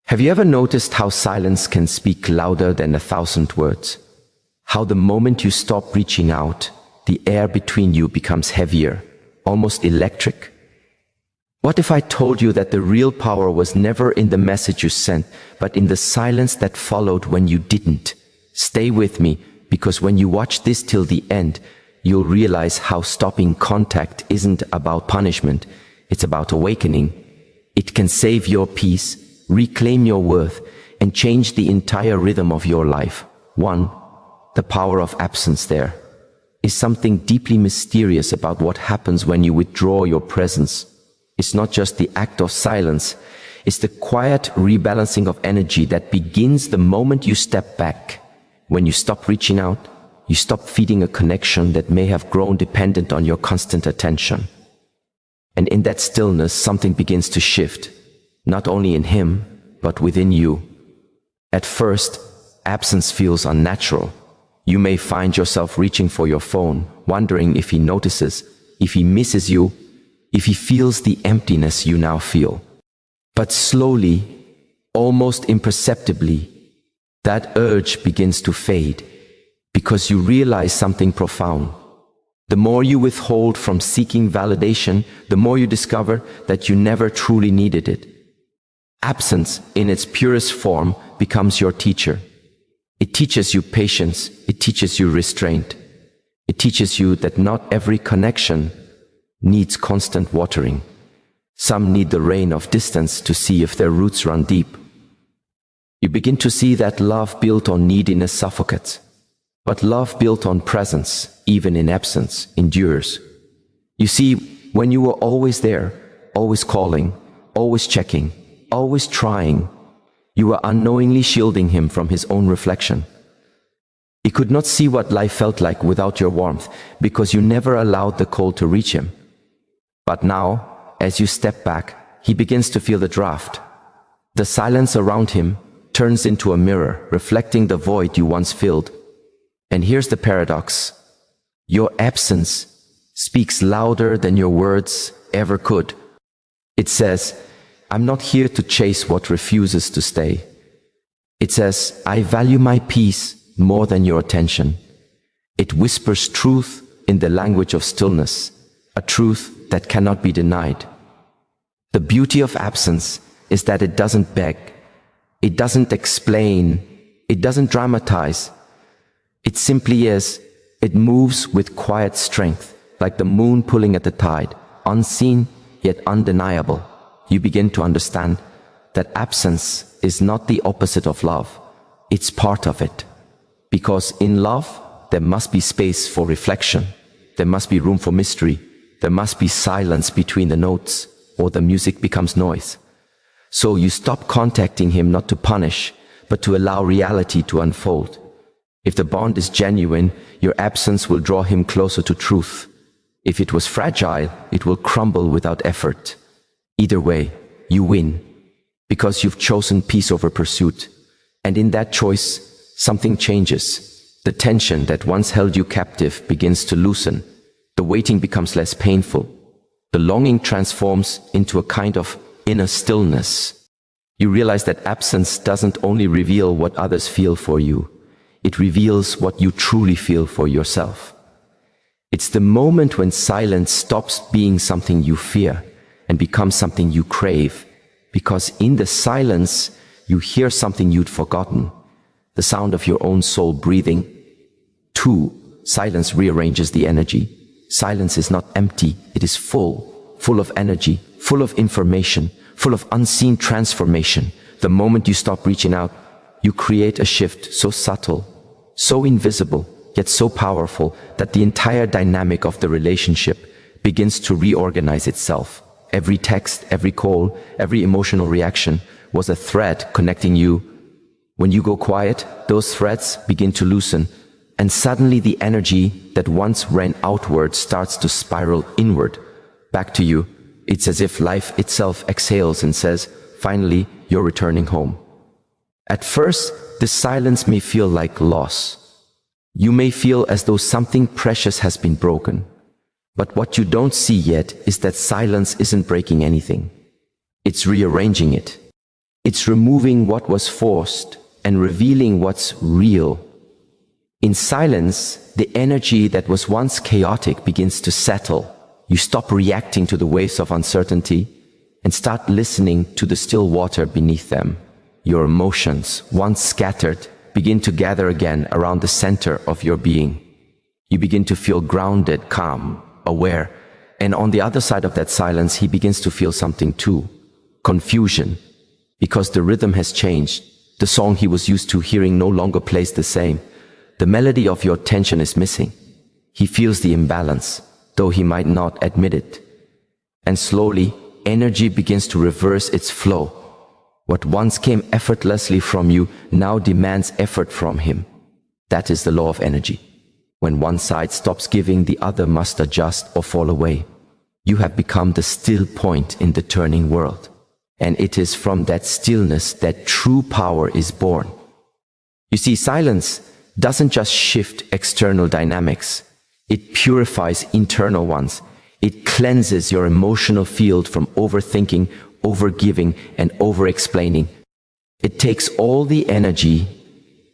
Have you ever noticed how silence can speak louder than 1,000 words? How the moment you stop reaching out, the air between you becomes heavier, almost electric? What if I told you that the real power was never in the message you sent, but in the silence that followed when you didn't? Stay with me, because when you watch this till the end, you'll realize how stopping contact isn't about punishment, it's about awakening. It can save your peace, reclaim your worth, and change the entire rhythm of your life. 1. The power of absence. There is something deeply mysterious about what happens when you withdraw your presence. It's not just the act of silence, it's the quiet rebalancing of energy that begins the moment you step back. When you stop reaching out, you stop feeding a connection that may have grown dependent on your constant attention. And in that stillness, something begins to shift, not only in him, but within you. At first, absence feels unnatural. You may find yourself reaching for your phone, wondering if he notices, if he misses you, if he feels the emptiness you now feel. But slowly, almost imperceptibly, that urge begins to fade, because you realize something profound. The more you withhold from seeking validation, the more you discover that you never truly needed it. Absence, in its purest form, becomes your teacher. It teaches you patience, it teaches you restraint. It teaches you that not every connection needs constant watering. Some need the rain of distance to see if their roots run deep. You begin to see that love built on neediness suffocates, but love built on presence, even in absence, endures. You see, when you were always there, always calling, always checking, always trying, you were unknowingly shielding him from his own reflection. He could not see what life felt like without your warmth, because you never allowed the cold to reach him. But now, as you step back, he begins to feel the draft. The silence around him turns into a mirror, reflecting the void you once filled. And here's the paradox. Your absence speaks louder than your words ever could. It says, I'm not here to chase what refuses to stay. It says, I value my peace more than your attention. It whispers truth in the language of stillness, a truth that cannot be denied. The beauty of absence is that it doesn't beg, it doesn't explain, it doesn't dramatize. It simply is. It moves with quiet strength, like the moon pulling at the tide, unseen yet undeniable. You begin to understand that absence is not the opposite of love, it's part of it. Because in love, there must be space for reflection, there must be room for mystery, there must be silence between the notes, or the music becomes noise. So you stop contacting him not to punish, but to allow reality to unfold. If the bond is genuine, your absence will draw him closer to truth. If it was fragile, it will crumble without effort. Either way, you win, because you've chosen peace over pursuit. And in that choice, something changes. The tension that once held you captive begins to loosen. The waiting becomes less painful. The longing transforms into a kind of inner stillness. You realize that absence doesn't only reveal what others feel for you, it reveals what you truly feel for yourself. It's the moment when silence stops being something you fear and becomes something you crave, because in the silence you hear something you'd forgotten, the sound of your own soul breathing. 2. Silence rearranges the energy. Silence is not empty, it is full of energy, full of information, full of unseen transformation. The moment you stop reaching out, you create a shift so subtle, so invisible, yet so powerful that the entire dynamic of the relationship begins to reorganize itself. Every text, every call, every emotional reaction was a thread connecting you. When you go quiet, those threads begin to loosen, and suddenly the energy that once ran outward starts to spiral inward, back to you. It's as if life itself exhales and says, finally, you're returning home. At first, the silence may feel like loss. You may feel as though something precious has been broken. But what you don't see yet is that silence isn't breaking anything. It's rearranging it. It's removing what was forced and revealing what's real. In silence, the energy that was once chaotic begins to settle. You stop reacting to the waves of uncertainty and start listening to the still water beneath them. Your emotions, once scattered, begin to gather again around the center of your being. You begin to feel grounded, calm, aware, and on the other side of that silence, he begins to feel something too. Confusion, because the rhythm has changed. The song he was used to hearing no longer plays the same. The melody of your tension is missing. He feels the imbalance, though he might not admit it. And slowly, energy begins to reverse its flow. What once came effortlessly from you now demands effort from him. That is the law of energy. When one side stops giving, the other must adjust or fall away. You have become the still point in the turning world. And it is from that stillness that true power is born. You see, silence doesn't just shift external dynamics. It purifies internal ones. It cleanses your emotional field from overthinking, overgiving, and over-explaining. It takes all the energy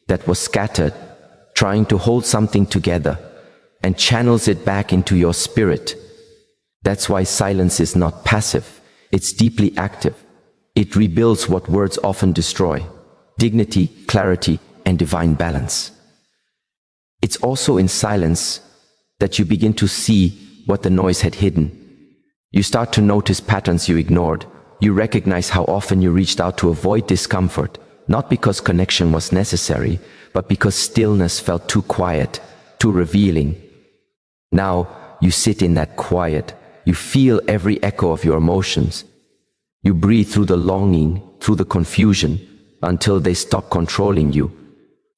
that was scattered, trying to hold something together, and channels it back into your spirit. That's why silence is not passive. It's deeply active. It rebuilds what words often destroy: dignity, clarity, and divine balance. It's also in silence that you begin to see what the noise had hidden. You start to notice patterns you ignored. You recognize how often you reached out to avoid discomfort, not because connection was necessary, but because stillness felt too quiet, too revealing. Now you sit in that quiet. You feel every echo of your emotions. You breathe through the longing, through the confusion, until they stop controlling you.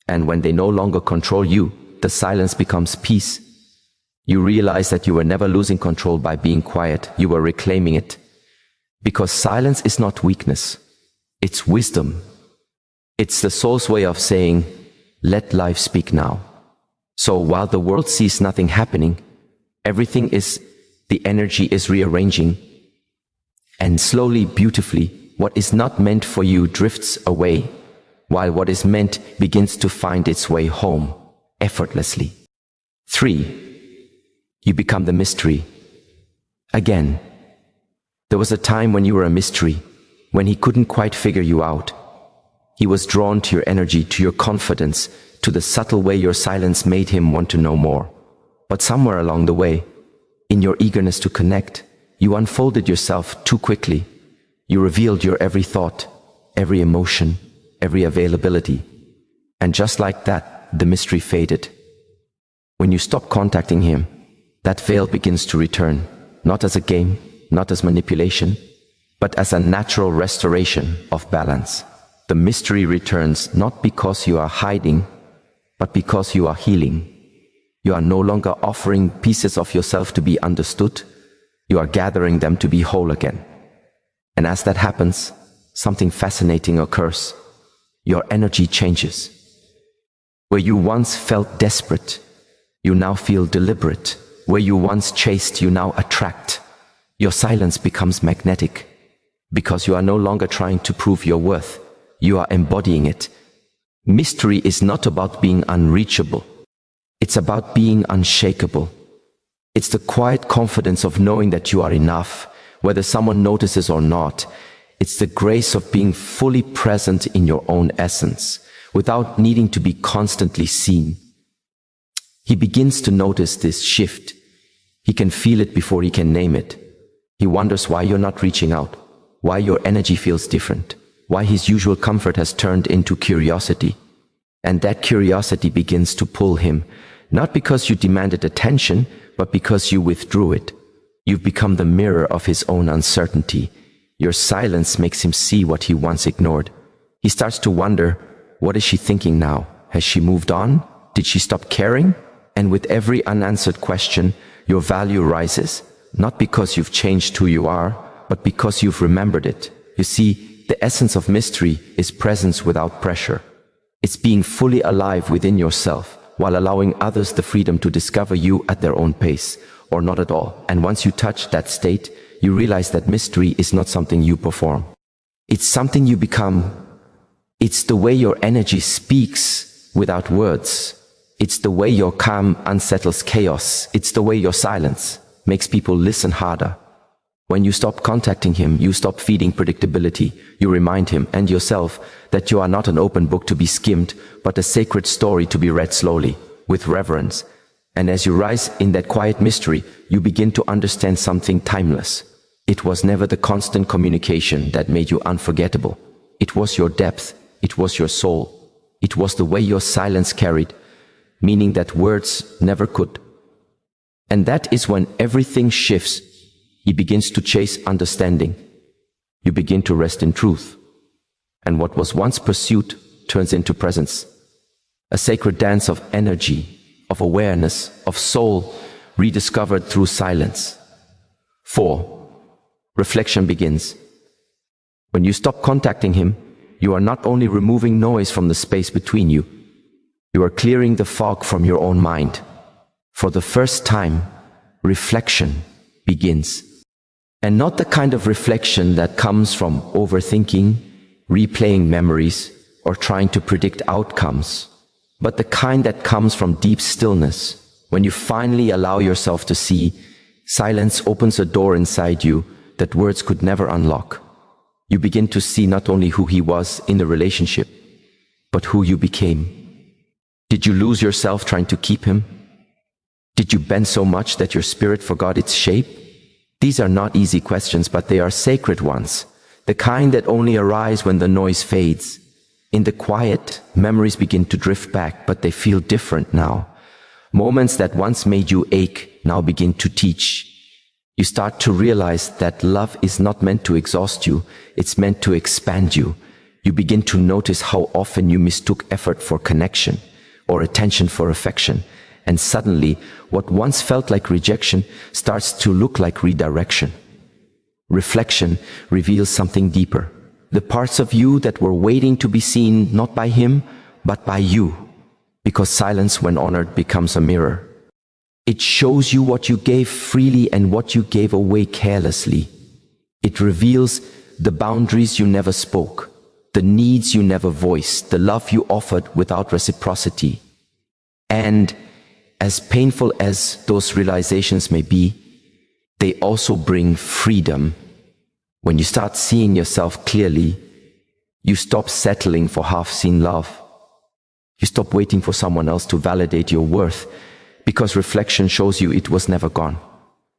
And when they no longer control you, the silence becomes peace. You realize that you were never losing control by being quiet. You were reclaiming it. Because silence is not weakness. It's wisdom. It's the soul's way of saying, let life speak now. So while the world sees nothing happening, the energy is rearranging. And slowly, beautifully, what is not meant for you drifts away, while what is meant begins to find its way home, effortlessly. 3. You become the mystery. Again, there was a time when you were a mystery, when he couldn't quite figure you out. He was drawn to your energy, to your confidence, to the subtle way your silence made him want to know more. But somewhere along the way, in your eagerness to connect, you unfolded yourself too quickly. You revealed your every thought, every emotion, every availability. And just like that, the mystery faded. When you stop contacting him, that veil begins to return, not as a game, not as manipulation, but as a natural restoration of balance. The mystery returns not because you are hiding, but because you are healing. You are no longer offering pieces of yourself to be understood. You are gathering them to be whole again. And as that happens, something fascinating occurs. Your energy changes. Where you once felt desperate, you now feel deliberate. Where you once chased, you now attract. Your silence becomes magnetic, because you are no longer trying to prove your worth. You are embodying it. Mystery is not about being unreachable. It's about being unshakable. It's the quiet confidence of knowing that you are enough, whether someone notices or not. It's the grace of being fully present in your own essence, without needing to be constantly seen. He begins to notice this shift. He can feel it before he can name it. He wonders why you're not reaching out, why your energy feels different, why his usual comfort has turned into curiosity. And that curiosity begins to pull him, not because you demanded attention, but because you withdrew it. You've become the mirror of his own uncertainty. Your silence makes him see what he once ignored. He starts to wonder, what is she thinking now? Has she moved on? Did she stop caring? And with every unanswered question, your value rises, not because you've changed who you are, but because you've remembered it. You see, the essence of mystery is presence without pressure. It's being fully alive within yourself, while allowing others the freedom to discover you at their own pace, or not at all. And once you touch that state, you realize that mystery is not something you perform. It's something you become. It's the way your energy speaks without words. It's the way your calm unsettles chaos. It's the way your silence makes people listen harder. When you stop contacting him, you stop feeding predictability. You remind him and yourself that you are not an open book to be skimmed, but a sacred story to be read slowly, with reverence. And as you rise in that quiet mystery, you begin to understand something timeless. It was never the constant communication that made you unforgettable. It was your depth. It was your soul. It was the way your silence carried, meaning that words never could. And that is when everything shifts. He begins to chase understanding. You begin to rest in truth. And what was once pursuit turns into presence. A sacred dance of energy, of awareness, of soul, rediscovered through silence. 4. Reflection begins. When you stop contacting him, you are not only removing noise from the space between you, you are clearing the fog from your own mind. For the first time, reflection begins. And not the kind of reflection that comes from overthinking, replaying memories, or trying to predict outcomes, but the kind that comes from deep stillness. When you finally allow yourself to see, silence opens a door inside you that words could never unlock. You begin to see not only who he was in the relationship, but who you became. Did you lose yourself trying to keep him? Did you bend so much that your spirit forgot its shape? These are not easy questions, but they are sacred ones, the kind that only arise when the noise fades. In the quiet, memories begin to drift back, but they feel different now. Moments that once made you ache now begin to teach. You start to realize that love is not meant to exhaust you, it's meant to expand you. You begin to notice how often you mistook effort for connection, or attention for affection. And suddenly, what once felt like rejection starts to look like redirection. Reflection reveals something deeper. The parts of you that were waiting to be seen not by him, but by you. Because silence, when honored, becomes a mirror. It shows you what you gave freely and what you gave away carelessly. It reveals the boundaries you never spoke, the needs you never voiced, the love you offered without reciprocity. And as painful as those realizations may be, they also bring freedom. When you start seeing yourself clearly, you stop settling for half-seen love. You stop waiting for someone else to validate your worth, because reflection shows you it was never gone.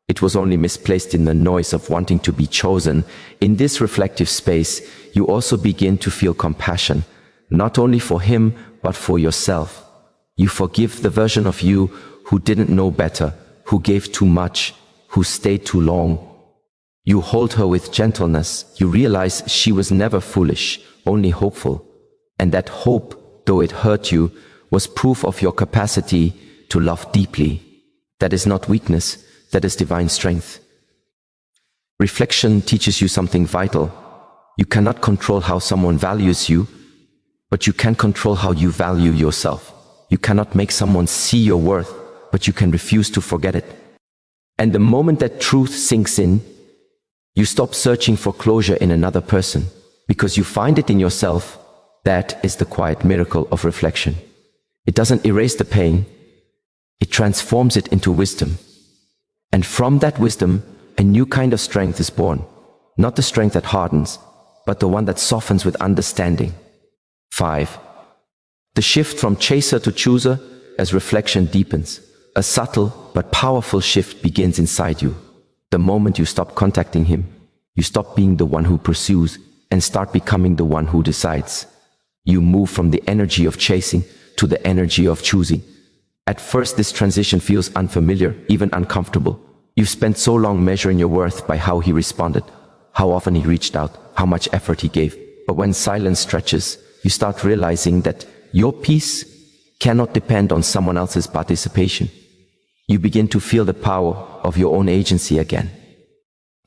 It was only misplaced in the noise of wanting to be chosen. In this reflective space, you also begin to feel compassion, not only for him, but for yourself. You forgive the version of you who didn't know better, who gave too much, who stayed too long. You hold her with gentleness. You realize she was never foolish, only hopeful. And that hope, though it hurt you, was proof of your capacity to love deeply. That is not weakness, that is divine strength. Reflection teaches you something vital. You cannot control how someone values you, but you can control how you value yourself. You cannot make someone see your worth, but you can refuse to forget it. And the moment that truth sinks in, you stop searching for closure in another person, because you find it in yourself. That is the quiet miracle of reflection. It doesn't erase the pain, it transforms it into wisdom. And from that wisdom, a new kind of strength is born. Not the strength that hardens, but the one that softens with understanding. 5. The shift from chaser to chooser as reflection deepens. A subtle but powerful shift begins inside you. The moment you stop contacting him, you stop being the one who pursues and start becoming the one who decides. You move from the energy of chasing to the energy of choosing. At first, this transition feels unfamiliar, even uncomfortable. You've spent so long measuring your worth by how he responded, how often he reached out, how much effort he gave. But when silence stretches, you start realizing that your peace cannot depend on someone else's participation. You begin to feel the power of your own agency again.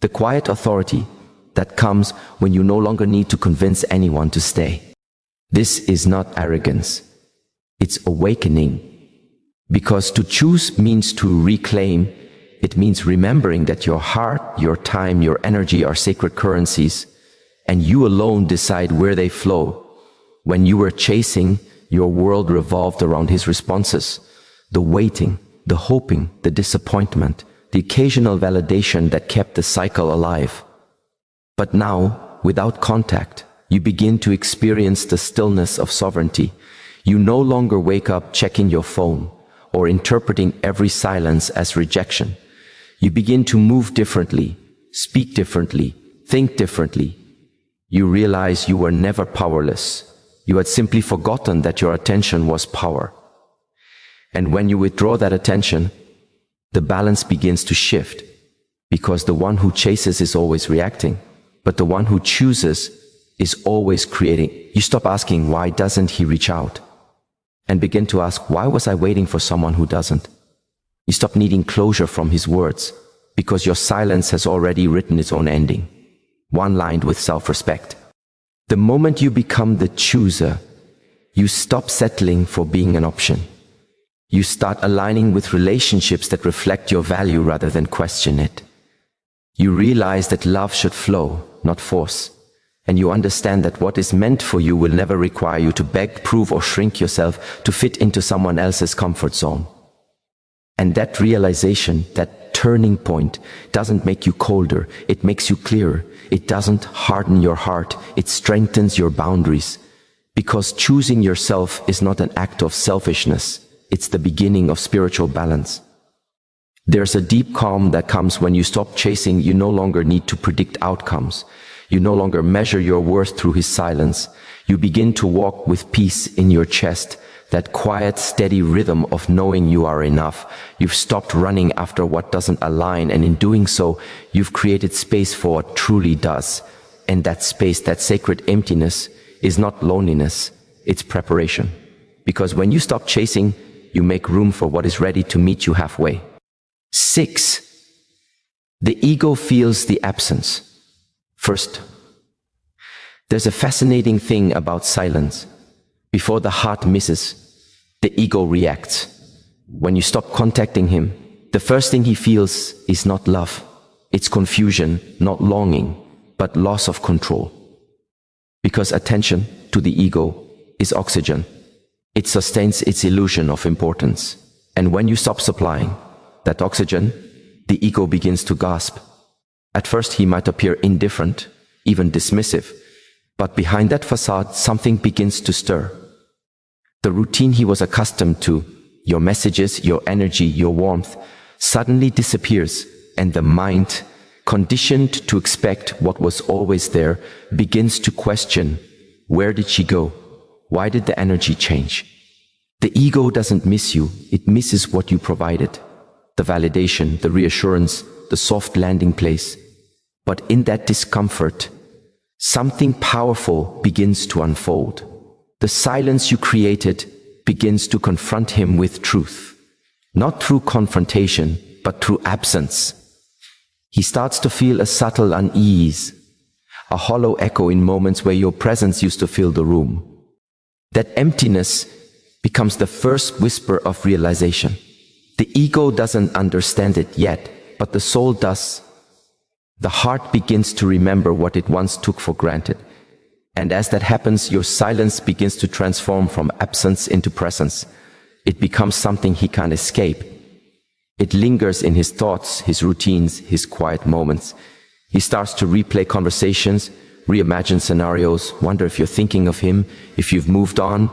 The quiet authority that comes when you no longer need to convince anyone to stay. This is not arrogance. It's awakening. Because to choose means to reclaim. It means remembering that your heart, your time, your energy are sacred currencies, and you alone decide where they flow. When you were chasing, your world revolved around his responses, the waiting, the hoping, the disappointment, the occasional validation that kept the cycle alive. But now, without contact, you begin to experience the stillness of sovereignty. You no longer wake up checking your phone or interpreting every silence as rejection. You begin to move differently, speak differently, think differently. You realize you were never powerless. You had simply forgotten that your attention was power. And when you withdraw that attention, the balance begins to shift, because the one who chases is always reacting, but the one who chooses is always creating. You stop asking, why doesn't he reach out? And begin to ask, why was I waiting for someone who doesn't? You stop needing closure from his words, because your silence has already written its own ending, one lined with self-respect. The moment you become the chooser, you stop settling for being an option. You start aligning with relationships that reflect your value rather than question it. You realize that love should flow, not force. And you understand that what is meant for you will never require you to beg, prove, or shrink yourself to fit into someone else's comfort zone. And that realization, that turning point, doesn't make you colder, it makes you clearer. It doesn't harden your heart, it strengthens your boundaries. Because choosing yourself is not an act of selfishness, it's the beginning of spiritual balance. There's a deep calm that comes when you stop chasing. You no longer need to predict outcomes. You no longer measure your worth through his silence. You begin to walk with peace in your chest, that quiet, steady rhythm of knowing you are enough. You've stopped running after what doesn't align, and in doing so, you've created space for what truly does. And that space, that sacred emptiness, is not loneliness, it's preparation. Because when you stop chasing, you make room for what is ready to meet you halfway. 6. The ego feels the absence. First, there's a fascinating thing about silence. Before the heart misses, the ego reacts. When you stop contacting him, the first thing he feels is not love. It's confusion, not longing, but loss of control. Because attention to the ego is oxygen. It sustains its illusion of importance. And when you stop supplying that oxygen, the ego begins to gasp. At first he might appear indifferent, even dismissive, but behind that facade something begins to stir. The routine he was accustomed to, your messages, your energy, your warmth, suddenly disappears, and the mind, conditioned to expect what was always there, begins to question, where did she go? Why did the energy change? The ego doesn't miss you, it misses what you provided. The validation, the reassurance, the soft landing place. But in that discomfort, something powerful begins to unfold. The silence you created begins to confront him with truth. Not through confrontation, but through absence. He starts to feel a subtle unease, a hollow echo in moments where your presence used to fill the room. That emptiness becomes the first whisper of realization. The ego doesn't understand it yet, but the soul does. The heart begins to remember what it once took for granted. And as that happens, your silence begins to transform from absence into presence. It becomes something he can't escape. It lingers in his thoughts, his routines, his quiet moments. He starts to replay conversations, reimagine scenarios, wonder if you're thinking of him, if you've moved on,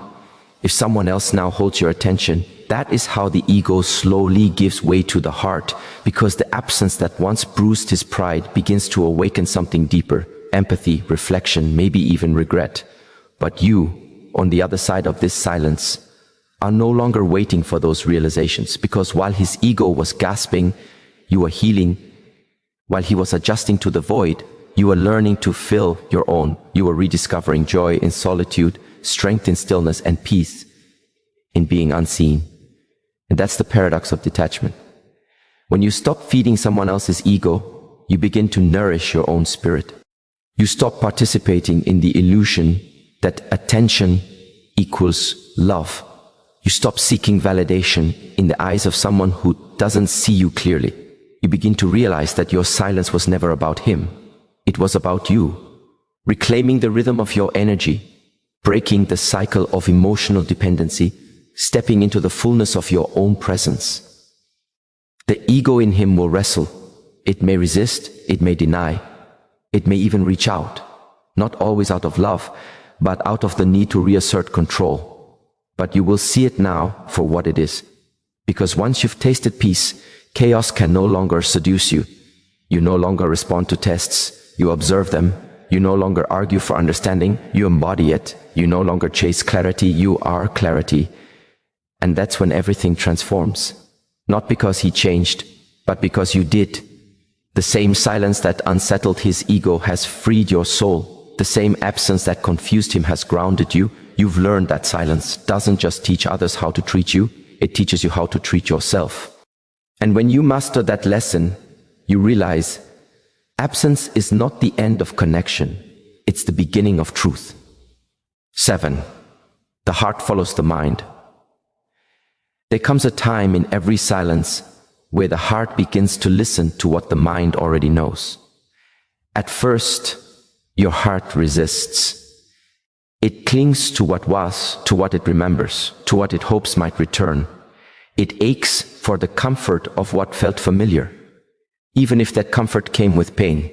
if someone else now holds your attention. That is how the ego slowly gives way to the heart, because the absence that once bruised his pride begins to awaken something deeper, empathy, reflection, maybe even regret. But you, on the other side of this silence, are no longer waiting for those realizations, because while his ego was gasping, you were healing. While he was adjusting to the void, you were learning to fill your own. You were rediscovering joy in solitude, strength in stillness, and peace in being unseen. And that's the paradox of detachment. When you stop feeding someone else's ego, you begin to nourish your own spirit. You stop participating in the illusion that attention equals love. You stop seeking validation in the eyes of someone who doesn't see you clearly. You begin to realize that your silence was never about him. It was about you. reclaiming the rhythm of your energy, breaking the cycle of emotional dependency, stepping into the fullness of your own presence. The ego in him will wrestle. It may resist, it may deny, it may even reach out, not always out of love, but out of the need to reassert control. But you will see it now for what it is. Because once you've tasted peace, chaos can no longer seduce you. You no longer respond to tests, you observe them. You no longer argue for understanding, you embody it. You no longer chase clarity, you are clarity. And that's when everything transforms. Not because he changed, but because you did. The same silence that unsettled his ego has freed your soul. The same absence that confused him has grounded you. You've learned that silence doesn't just teach others how to treat you, it teaches you how to treat yourself. And when you master that lesson, you realize absence is not the end of connection, it's the beginning of truth. 7. The heart follows the mind. There comes a time in every silence where the heart begins to listen to what the mind already knows. At first, your heart resists. It clings to what was, to what it remembers, to what it hopes might return. It aches for the comfort of what felt familiar, even if that comfort came with pain.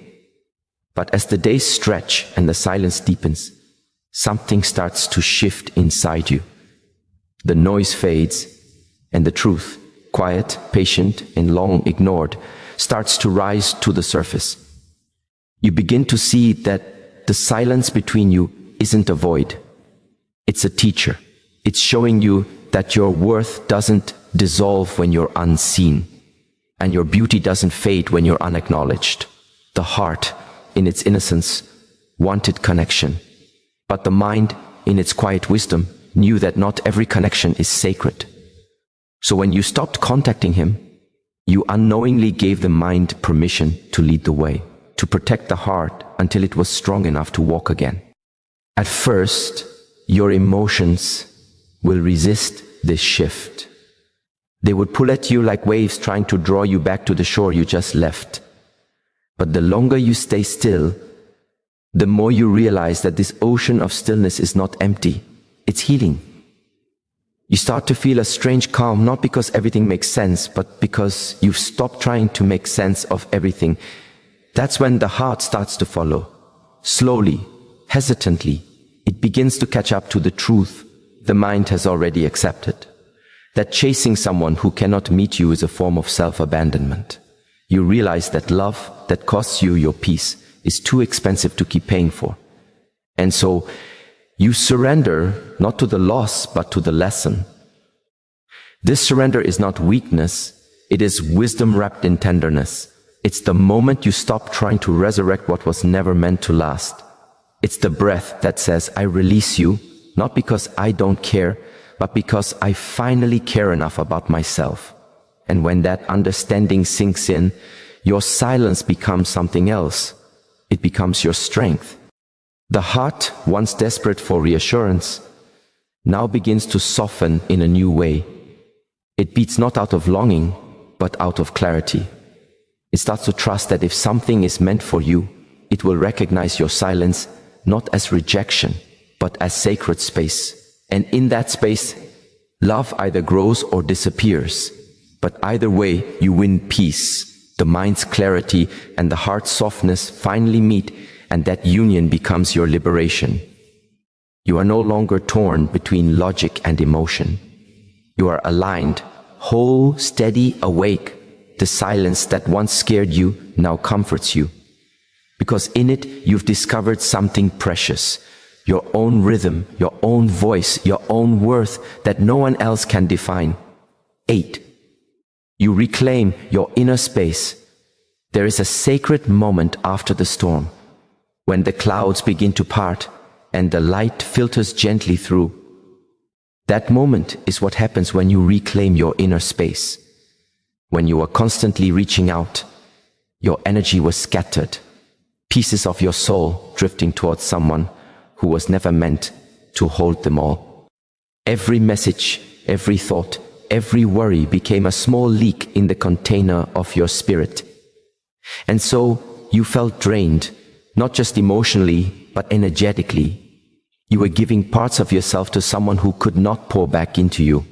But as the days stretch and the silence deepens, something starts to shift inside you. The noise fades, and the truth, quiet, patient, and long ignored, starts to rise to the surface. You begin to see that the silence between you isn't a void. It's a teacher. It's showing you that your worth doesn't dissolve when you're unseen, and your beauty doesn't fade when you're unacknowledged. The heart, in its innocence, wanted connection, but the mind, in its quiet wisdom, knew that not every connection is sacred. So when you stopped contacting him, you unknowingly gave the mind permission to lead the way, to protect the heart until it was strong enough to walk again. At first, your emotions will resist this shift. They would pull at you like waves trying to draw you back to the shore you just left. But the longer you stay still, the more you realize that this ocean of stillness is not empty, it's healing. You start to feel a strange calm, not because everything makes sense, but because you've stopped trying to make sense of everything. That's when the heart starts to follow. Slowly, hesitantly, it begins to catch up to the truth the mind has already accepted. That chasing someone who cannot meet you is a form of self-abandonment. You realize that love that costs you your peace is too expensive to keep paying for. And so, you surrender not to the loss, but to the lesson. This surrender is not weakness, it is wisdom wrapped in tenderness. It's the moment you stop trying to resurrect what was never meant to last. It's the breath that says, I release you, not because I don't care, but because I finally care enough about myself. And when that understanding sinks in, your silence becomes something else. It becomes your strength. The heart, once desperate for reassurance, now begins to soften in a new way. It beats not out of longing, but out of clarity. It starts to trust that if something is meant for you, it will recognize your silence not as rejection, but as sacred space. And in that space, love either grows or disappears. But either way, you win peace. The mind's clarity and the heart's softness finally meet, and that union becomes your liberation. You are no longer torn between logic and emotion. You are aligned, whole, steady, awake. The silence that once scared you now comforts you. Because in it, you've discovered something precious. Your own rhythm, your own voice, your own worth that no one else can define. 8. You reclaim your inner space. There is a sacred moment after the storm, when the clouds begin to part and the light filters gently through. That moment is what happens when you reclaim your inner space. When you were constantly reaching out, your energy was scattered, pieces of your soul drifting towards someone who was never meant to hold them all. Every message, every thought, every worry became a small leak in the container of your spirit. And so you felt drained, not just emotionally, but energetically. You were giving parts of yourself to someone who could not pour back into you.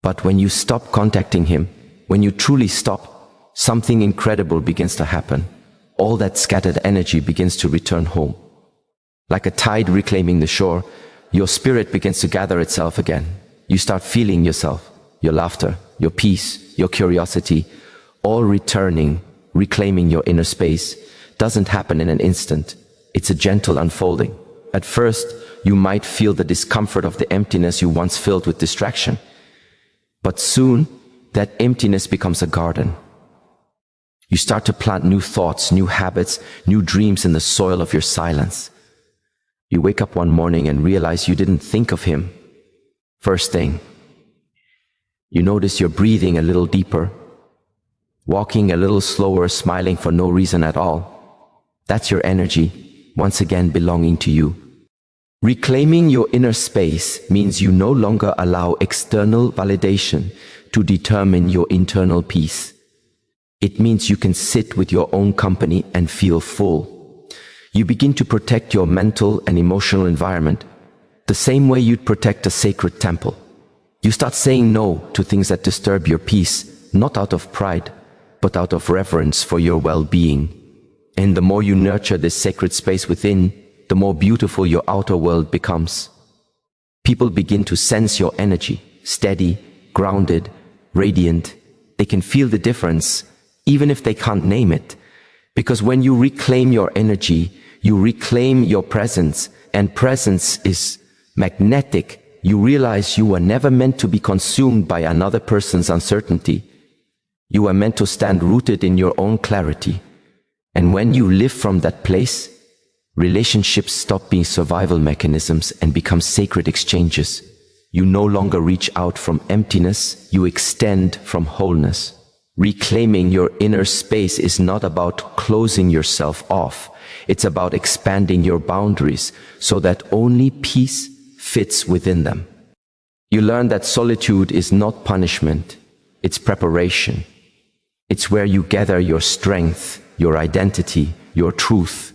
But when you stop contacting him, when you truly stop, something incredible begins to happen. All that scattered energy begins to return home. Like a tide reclaiming the shore, your spirit begins to gather itself again. You start feeling yourself, your laughter, your peace, your curiosity, all returning, reclaiming your inner space. Doesn't happen in an instant. It's a gentle unfolding. At first, you might feel the discomfort of the emptiness you once filled with distraction. But soon, that emptiness becomes a garden. You start to plant new thoughts, new habits, new dreams in the soil of your silence. You wake up one morning and realize you didn't think of him. First thing, you notice you're breathing a little deeper, walking a little slower, smiling for no reason at all. That's your energy, once again belonging to you. Reclaiming your inner space means you no longer allow external validation to determine your internal peace. It means you can sit with your own company and feel full. You begin to protect your mental and emotional environment the same way you'd protect a sacred temple. You start saying no to things that disturb your peace, not out of pride, but out of reverence for your well-being. And the more you nurture this sacred space within, the more beautiful your outer world becomes. People begin to sense your energy, steady, grounded, radiant. They can feel the difference, even if they can't name it. Because when you reclaim your energy, you reclaim your presence, and presence is magnetic. You realize you were never meant to be consumed by another person's uncertainty. You are meant to stand rooted in your own clarity. And when you live from that place, relationships stop being survival mechanisms and become sacred exchanges. You no longer reach out from emptiness, you extend from wholeness. Reclaiming your inner space is not about closing yourself off. It's about expanding your boundaries so that only peace fits within them. You learn that solitude is not punishment, it's preparation. It's where you gather your strength, your identity, your truth.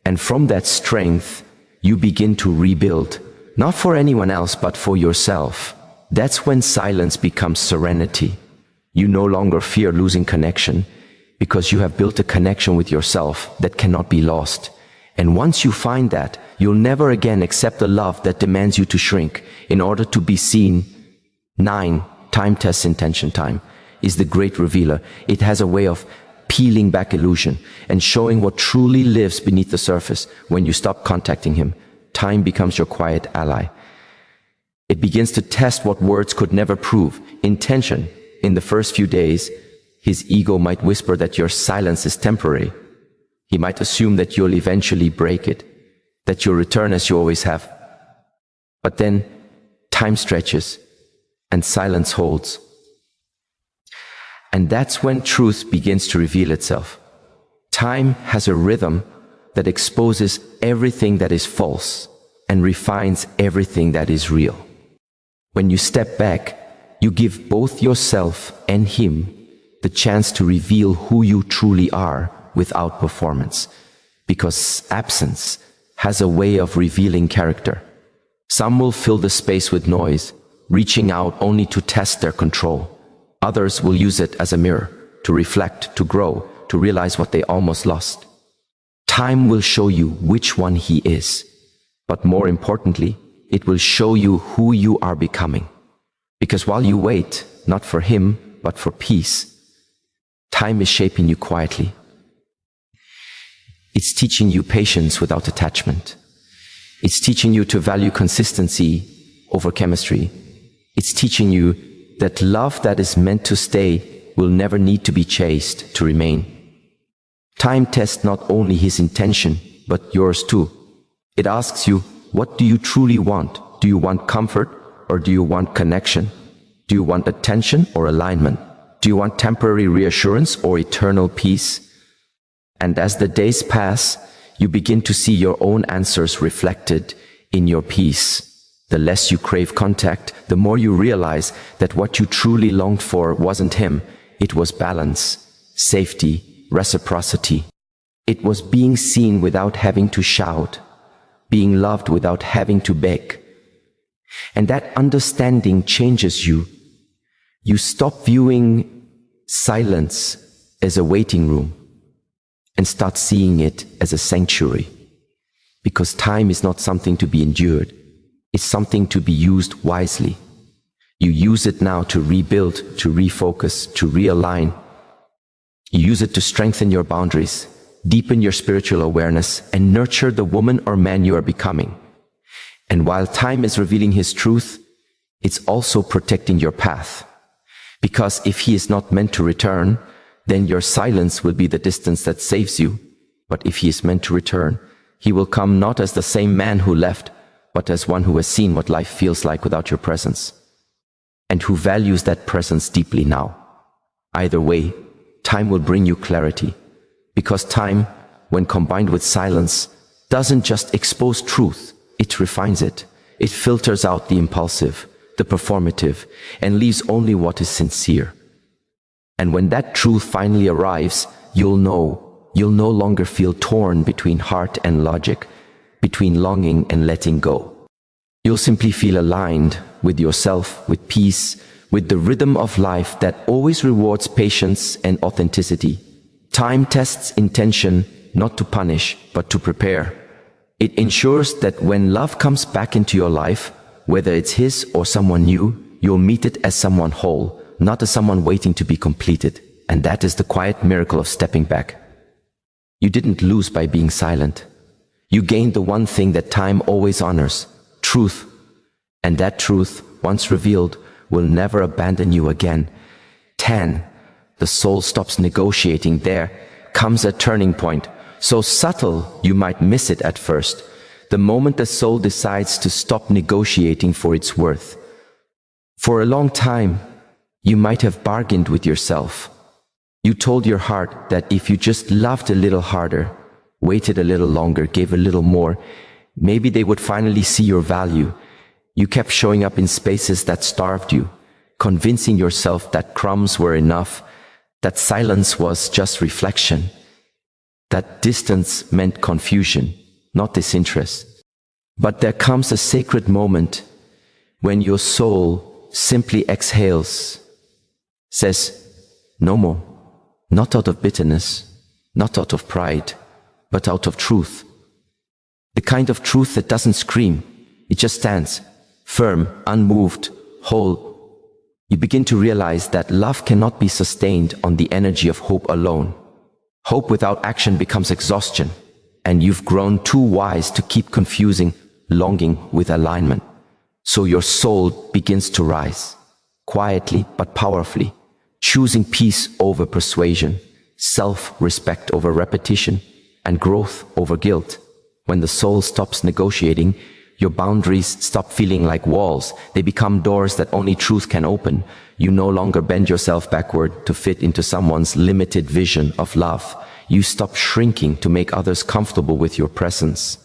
And from that strength, you begin to rebuild, not for anyone else, but for yourself. That's when silence becomes serenity. You no longer fear losing connection because you have built a connection with yourself that cannot be lost. And once you find that, you'll never again accept a love that demands you to shrink in order to be seen. 9. Time tests intention. Time is the great revealer. It has a way of peeling back illusion and showing what truly lives beneath the surface. When you stop contacting him, time becomes your quiet ally. It begins to test what words could never prove. Intention. In the first few days, his ego might whisper that your silence is temporary. He might assume that you'll eventually break it, that you'll return as you always have. But then, time stretches, and silence holds. And that's when truth begins to reveal itself. Time has a rhythm that exposes everything that is false and refines everything that is real. When you step back, you give both yourself and him the chance to reveal who you truly are without performance, because absence has a way of revealing character. Some will fill the space with noise, reaching out only to test their control. Others will use it as a mirror, to reflect, to grow, to realize what they almost lost. Time will show you which one he is, but more importantly, it will show you who you are becoming. Because while you wait, not for him, but for peace, time is shaping you quietly. It's teaching you patience without attachment. It's teaching you to value consistency over chemistry. It's teaching you that love that is meant to stay will never need to be chased to remain. Time tests not only his intention, but yours too. It asks you, what do you truly want? Do you want comfort or do you want connection? Do you want attention or alignment? Do you want temporary reassurance or eternal peace? And as the days pass, you begin to see your own answers reflected in your peace. The less you crave contact, the more you realize that what you truly longed for wasn't him. It was balance, safety, reciprocity. It was being seen without having to shout, being loved without having to beg. And that understanding changes you. You stop viewing silence as a waiting room and start seeing it as a sanctuary. Because time is not something to be endured. It's something to be used wisely. You use it now to rebuild, to refocus, to realign. You use it to strengthen your boundaries, deepen your spiritual awareness, and nurture the woman or man you are becoming. And while time is revealing his truth, it's also protecting your path. Because if he is not meant to return, then your silence will be the distance that saves you. But if he is meant to return, he will come not as the same man who left, but as one who has seen what life feels like without your presence, and who values that presence deeply now. Either way, time will bring you clarity, because time, when combined with silence, doesn't just expose truth, it refines it. It filters out the impulsive, the performative, and leaves only what is sincere. And when that truth finally arrives, you'll no longer feel torn between heart and logic, between longing and letting go. You'll simply feel aligned with yourself, with peace, with the rhythm of life that always rewards patience and authenticity. Time tests intention, not to punish, but to prepare. It ensures that when love comes back into your life, whether it's his or someone new, you'll meet it as someone whole, not as someone waiting to be completed. And that is the quiet miracle of stepping back. You didn't lose by being silent. You gained the one thing that time always honors, truth. And that truth, once revealed, will never abandon you again. 10. The soul stops negotiating. There comes a turning point, so subtle you might miss it at first. The moment the soul decides to stop negotiating for its worth. For a long time, you might have bargained with yourself. You told your heart that if you just loved a little harder, waited a little longer, gave a little more, maybe they would finally see your value. You kept showing up in spaces that starved you, convincing yourself that crumbs were enough, that silence was just reflection, that distance meant confusion, not disinterest. But there comes a sacred moment when your soul simply exhales, says, no more, not out of bitterness, not out of pride, but out of truth. The kind of truth that doesn't scream, it just stands, firm, unmoved, whole. You begin to realize that love cannot be sustained on the energy of hope alone. Hope without action becomes exhaustion, and you've grown too wise to keep confusing longing with alignment. So your soul begins to rise, quietly but powerfully, choosing peace over persuasion, self-respect over repetition, and growth over guilt. When the soul stops negotiating, your boundaries stop feeling like walls. They become doors that only truth can open. You no longer bend yourself backward to fit into someone's limited vision of love. You stop shrinking to make others comfortable with your presence.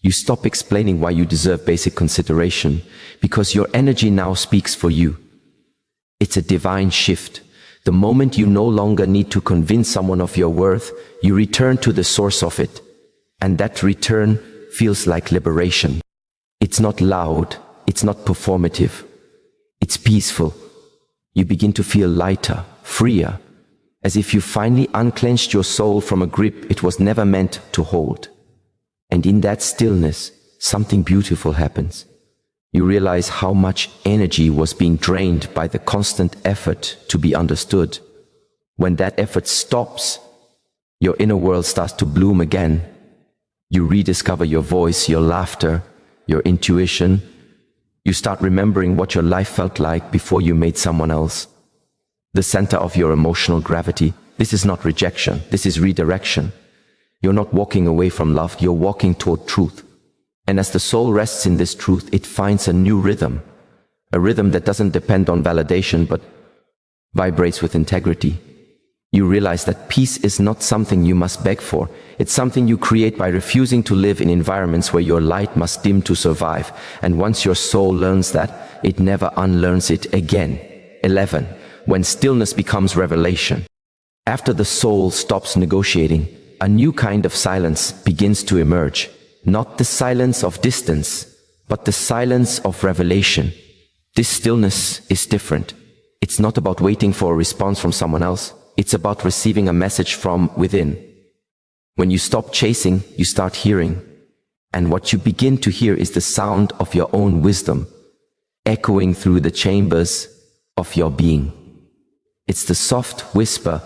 You stop explaining why you deserve basic consideration, because your energy now speaks for you. It's a divine shift. The moment you no longer need to convince someone of your worth, you return to the source of it. And that return feels like liberation. It's not loud, it's not performative, it's peaceful. You begin to feel lighter, freer, as if you finally unclenched your soul from a grip it was never meant to hold. And in that stillness, something beautiful happens. You realize how much energy was being drained by the constant effort to be understood. When that effort stops, your inner world starts to bloom again. You rediscover your voice, your laughter, your intuition. You start remembering what your life felt like before you made someone else. The center of your emotional gravity. This is not rejection, this is redirection. You're not walking away from love, you're walking toward truth. And as the soul rests in this truth, it finds a new rhythm. A rhythm that doesn't depend on validation, but vibrates with integrity. You realize that peace is not something you must beg for. It's something you create by refusing to live in environments where your light must dim to survive. And once your soul learns that, it never unlearns it again. 11. When stillness becomes revelation. After the soul stops negotiating, a new kind of silence begins to emerge. not the silence of distance, but the silence of revelation. This stillness is different. It's not about waiting for a response from someone else. It's about receiving a message from within. When you stop chasing, you start hearing. And what you begin to hear is the sound of your own wisdom, echoing through the chambers of your being. It's the soft whisper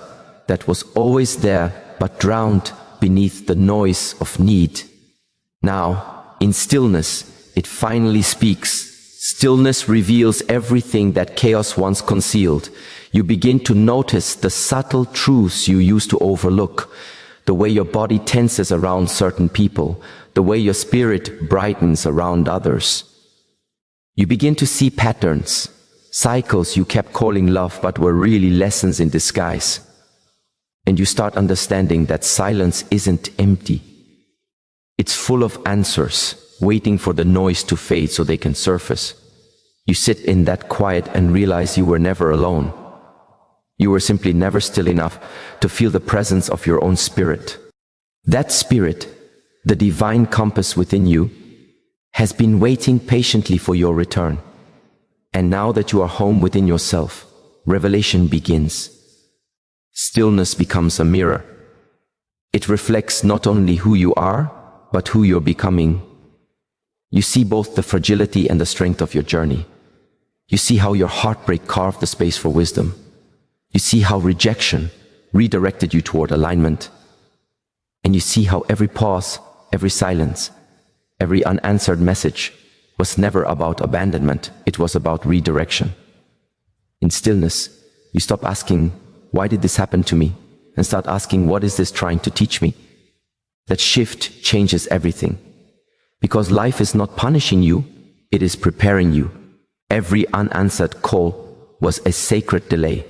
that was always there, but drowned beneath the noise of need. Now, in stillness, it finally speaks. Stillness reveals everything that chaos once concealed. You begin to notice the subtle truths you used to overlook, the way your body tenses around certain people, the way your spirit brightens around others. You begin to see patterns, cycles you kept calling love but were really lessons in disguise. And you start understanding that silence isn't empty. It's full of answers, waiting for the noise to fade so they can surface. You sit in that quiet and realize you were never alone. You were simply never still enough to feel the presence of your own spirit. That spirit, the divine compass within you, has been waiting patiently for your return. And now that you are home within yourself, revelation begins. Stillness becomes a mirror. It reflects not only who you are, but who you're becoming. You see both the fragility and the strength of your journey. You see how your heartbreak carved the space for wisdom. You see how rejection redirected you toward alignment. And you see how every pause, every silence, every unanswered message was never about abandonment. It was about redirection. In stillness, you stop asking, why did this happen to me? And start asking, what is this trying to teach me? That shift changes everything. Because life is not punishing you, it is preparing you. Every unanswered call was a sacred delay,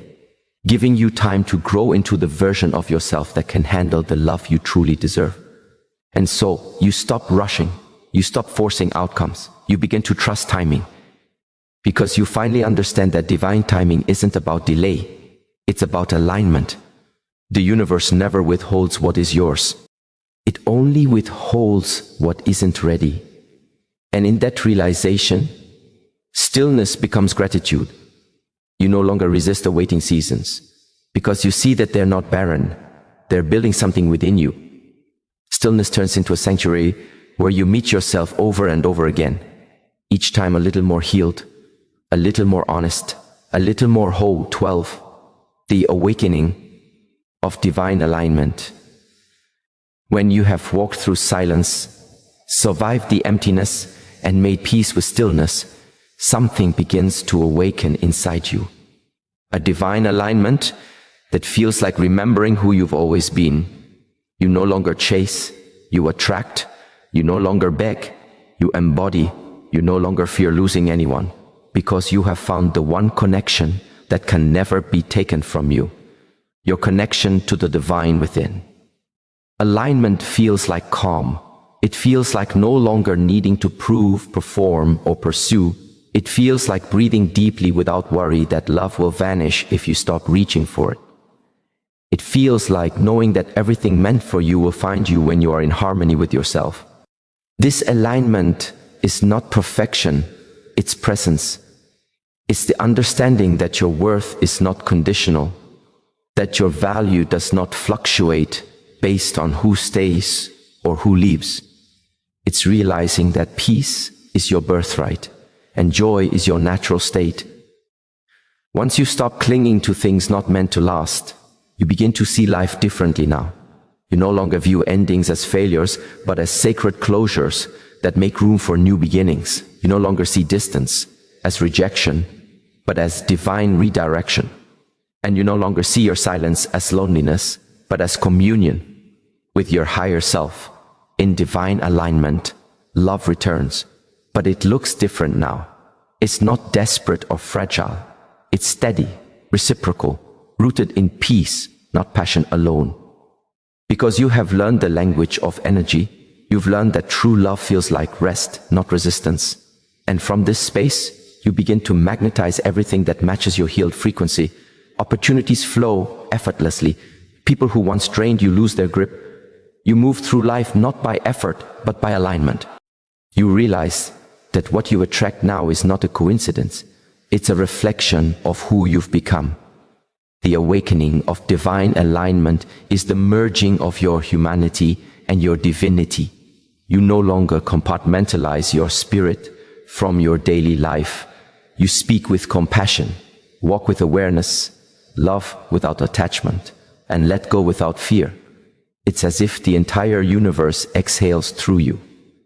giving you time to grow into the version of yourself that can handle the love you truly deserve. And so, you stop rushing, you stop forcing outcomes, you begin to trust timing. Because you finally understand that divine timing isn't about delay, it's about alignment. The universe never withholds what is yours. It only withholds what isn't ready. And in that realization, stillness becomes gratitude. You no longer resist the waiting seasons, because you see that they're not barren. They're building something within you. Stillness turns into a sanctuary where you meet yourself over and over again, each time a little more healed, a little more honest, a little more whole. 12. The awakening of divine alignment. When you have walked through silence, survived the emptiness, and made peace with stillness, something begins to awaken inside you. A divine alignment that feels like remembering who you've always been. You no longer chase, you attract, you no longer beg, you embody, you no longer fear losing anyone, because you have found the one connection that can never be taken from you, your connection to the divine within. Alignment feels like calm. It feels like no longer needing to prove, perform, or pursue. It feels like breathing deeply without worry that love will vanish if you stop reaching for it. It feels like knowing that everything meant for you will find you when you are in harmony with yourself. This alignment is not perfection, it's presence. It's the understanding that your worth is not conditional, that your value does not fluctuate based on who stays or who leaves. It's realizing that peace is your birthright and joy is your natural state. Once you stop clinging to things not meant to last, you begin to see life differently now. You no longer view endings as failures, but as sacred closures that make room for new beginnings. You no longer see distance as rejection, but as divine redirection. And you no longer see your silence as loneliness, but as communion with your higher self. In divine alignment, love returns, but it looks different now. It's not desperate or fragile. It's steady, reciprocal, rooted in peace, not passion alone. Because you have learned the language of energy, you've learned that true love feels like rest, not resistance. And from this space, you begin to magnetize everything that matches your healed frequency. Opportunities flow effortlessly. People who once drained you lose their grip. You move through life not by effort, but by alignment. You realize that what you attract now is not a coincidence. It's a reflection of who you've become. The awakening of divine alignment is the merging of your humanity and your divinity. You no longer compartmentalize your spirit from your daily life. You speak with compassion, walk with awareness, love without attachment, and let go without fear. It's as if the entire universe exhales through you,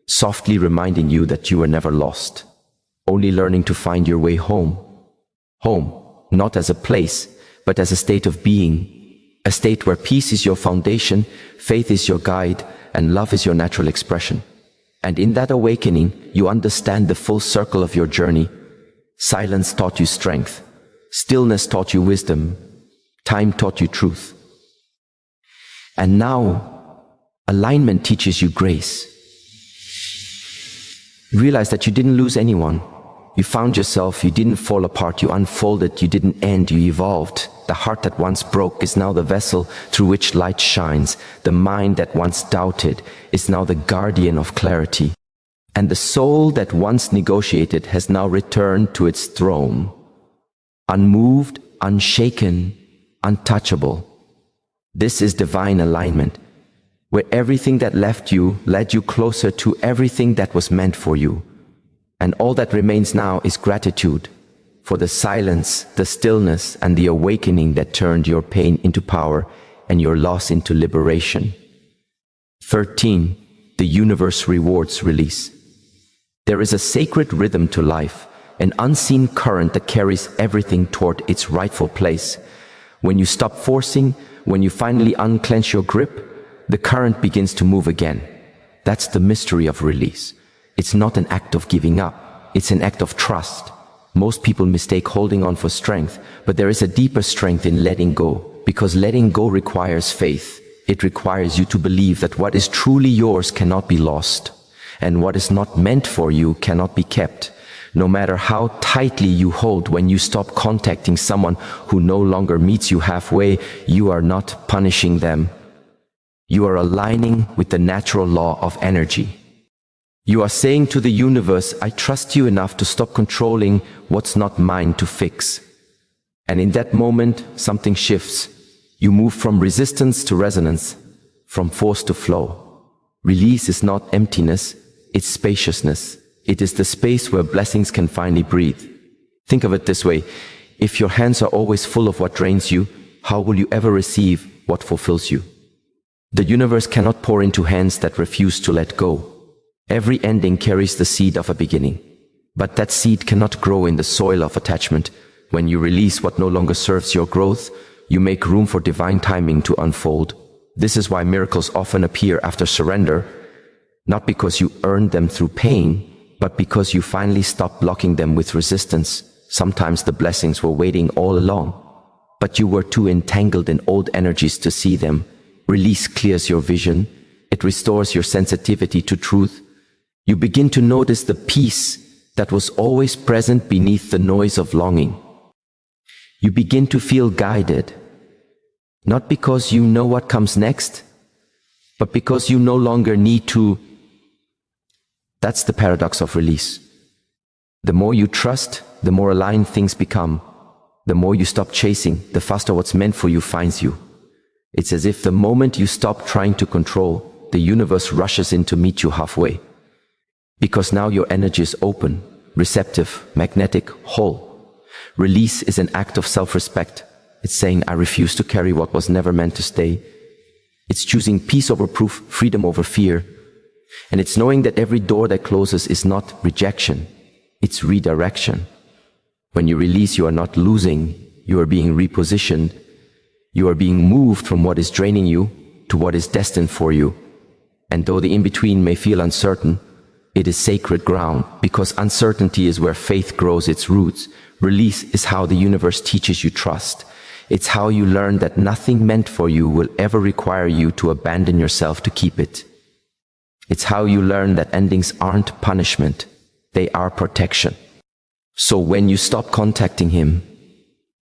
softly reminding you that you are never lost, only learning to find your way home. Home, not as a place, but as a state of being, a state where peace is your foundation, faith is your guide, and love is your natural expression. And in that awakening, you understand the full circle of your journey. Silence taught you strength. Stillness taught you wisdom. Time taught you truth. And now, alignment teaches you grace. Realize that you didn't lose anyone. You found yourself, you didn't fall apart, you unfolded, you didn't end, you evolved. The heart that once broke is now the vessel through which light shines. The mind that once doubted is now the guardian of clarity. And the soul that once negotiated has now returned to its throne. Unmoved, unshaken, untouchable. This is divine alignment, where everything that left you led you closer to everything that was meant for you. And all that remains now is gratitude for the silence, the stillness, and the awakening that turned your pain into power and your loss into liberation. 13. The universe rewards release. There is a sacred rhythm to life, an unseen current that carries everything toward its rightful place. When you stop forcing, when you finally unclench your grip, the current begins to move again. That's the mystery of release. It's not an act of giving up, it's an act of trust. Most people mistake holding on for strength, but there is a deeper strength in letting go, because letting go requires faith. It requires you to believe that what is truly yours cannot be lost, and what is not meant for you cannot be kept. No matter how tightly you hold, when you stop contacting someone who no longer meets you halfway, you are not punishing them. You are aligning with the natural law of energy. You are saying to the universe, I trust you enough to stop controlling what's not mine to fix. And in that moment, something shifts. You move from resistance to resonance, from force to flow. Release is not emptiness, it's spaciousness. It is the space where blessings can finally breathe. Think of it this way. If your hands are always full of what drains you, how will you ever receive what fulfills you? The universe cannot pour into hands that refuse to let go. Every ending carries the seed of a beginning. But that seed cannot grow in the soil of attachment. When you release what no longer serves your growth, you make room for divine timing to unfold. This is why miracles often appear after surrender, not because you earned them through pain, but because you finally stopped blocking them with resistance. Sometimes the blessings were waiting all along, but you were too entangled in old energies to see them. Release clears your vision. It restores your sensitivity to truth. You begin to notice the peace that was always present beneath the noise of longing. You begin to feel guided, not because you know what comes next, but because you no longer need to. That's the paradox of release. The more you trust, the more aligned things become. The more you stop chasing, the faster what's meant for you finds you. It's as if the moment you stop trying to control, the universe rushes in to meet you halfway. Because now your energy is open, receptive, magnetic, whole. Release is an act of self-respect. It's saying, I refuse to carry what was never meant to stay. It's choosing peace over proof, freedom over fear. And it's knowing that every door that closes is not rejection, it's redirection. When you release, you are not losing, you are being repositioned. You are being moved from what is draining you to what is destined for you. And though the in-between may feel uncertain, it is sacred ground, because uncertainty is where faith grows its roots. Release is how the universe teaches you trust. It's how you learn that nothing meant for you will ever require you to abandon yourself to keep it. It's how you learn that endings aren't punishment, they are protection. So when you stop contacting him,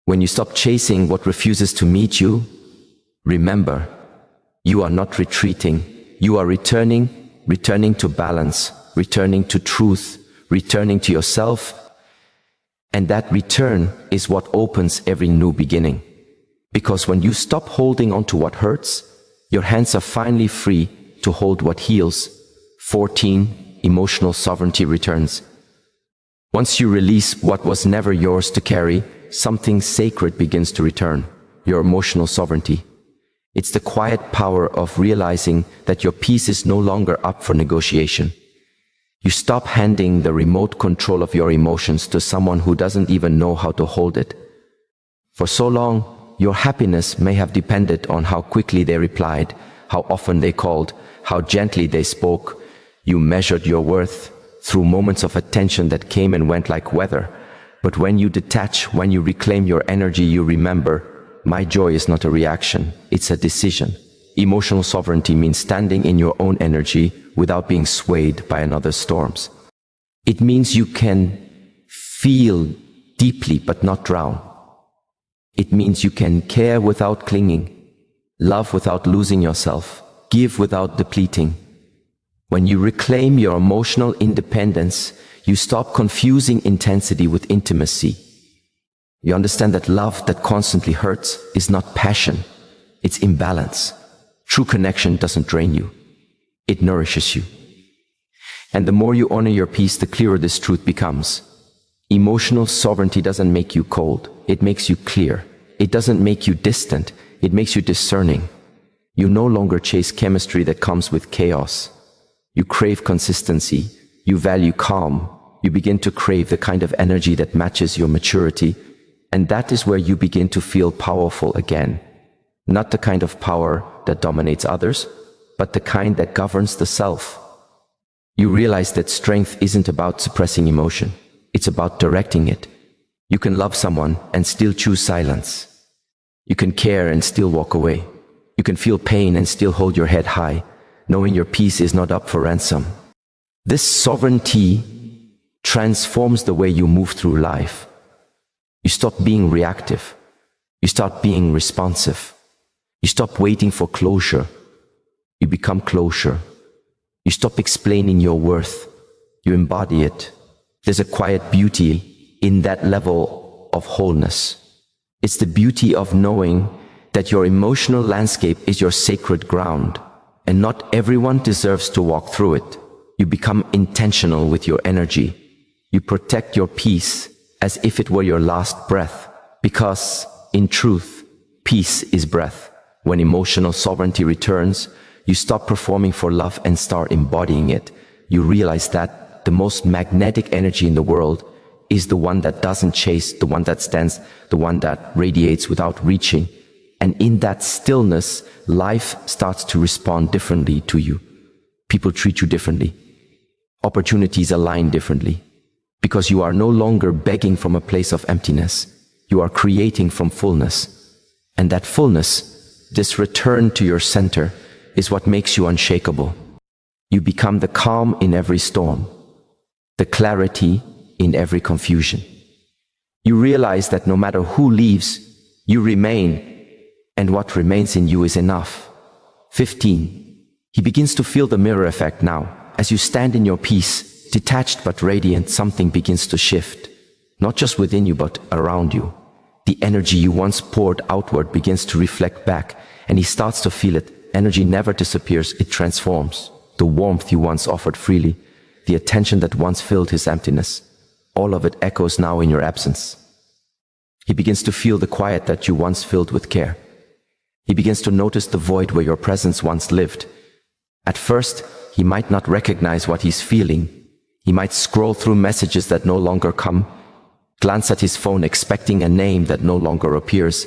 when you stop chasing what refuses to meet you, remember, you are not retreating, You are returning to balance, returning to truth, returning to yourself. And that return is what opens every new beginning. Because when you stop holding on to what hurts, your hands are finally free to hold what heals. 14. Emotional sovereignty returns. Once you release what was never yours to carry, something sacred begins to return, your emotional sovereignty. It's the quiet power of realizing that your peace is no longer up for negotiation. You stop handing the remote control of your emotions to someone who doesn't even know how to hold it. For so long, your happiness may have depended on how quickly they replied, how often they called, how gently they spoke. You measured your worth through moments of attention that came and went like weather. But when you detach, when you reclaim your energy, you remember, my joy is not a reaction, it's a decision. Emotional sovereignty means standing in your own energy without being swayed by another's storms. It means you can feel deeply but not drown. It means you can care without clinging, love without losing yourself, give without depleting. When you reclaim your emotional independence, you stop confusing intensity with intimacy. You understand that love that constantly hurts is not passion, it's imbalance. True connection doesn't drain you, it nourishes you. And the more you honor your peace, the clearer this truth becomes. Emotional sovereignty doesn't make you cold, it makes you clear. It doesn't make you distant, it makes you discerning. You no longer chase chemistry that comes with chaos. You crave consistency, you value calm, you begin to crave the kind of energy that matches your maturity, and that is where you begin to feel powerful again. Not the kind of power that dominates others, but the kind that governs the self. You realize that strength isn't about suppressing emotion, it's about directing it. You can love someone and still choose silence. You can care and still walk away. You can feel pain and still hold your head high, knowing your peace is not up for ransom. This sovereignty transforms the way you move through life. You stop being reactive. You start being responsive. You stop waiting for closure. You become closure. You stop explaining your worth. You embody it. There's a quiet beauty in that level of wholeness. It's the beauty of knowing that your emotional landscape is your sacred ground, and not everyone deserves to walk through it. You become intentional with your energy. You protect your peace as if it were your last breath, because, in truth, peace is breath. When emotional sovereignty returns, you stop performing for love and start embodying it. You realize that the most magnetic energy in the world is the one that doesn't chase, the one that stands, the one that radiates without reaching. And in that stillness, life starts to respond differently to you. People treat you differently. Opportunities align differently. Because you are no longer begging from a place of emptiness. You are creating from fullness. And that fullness, this return to your center, is what makes you unshakable. You become the calm in every storm, the clarity in every confusion. You realize that no matter who leaves, you remain, and what remains in you is enough. 15. He begins to feel the mirror effect now. As you stand in your peace, detached but radiant, something begins to shift, not just within you but around you. The energy you once poured outward begins to reflect back, and he starts to feel it. Energy never disappears, it transforms. The warmth you once offered freely, the attention that once filled his emptiness, all of it echoes now in your absence. He begins to feel the quiet that you once filled with care. He begins to notice the void where your presence once lived. At first, he might not recognize what he's feeling. He might scroll through messages that no longer come, glance at his phone expecting a name that no longer appears.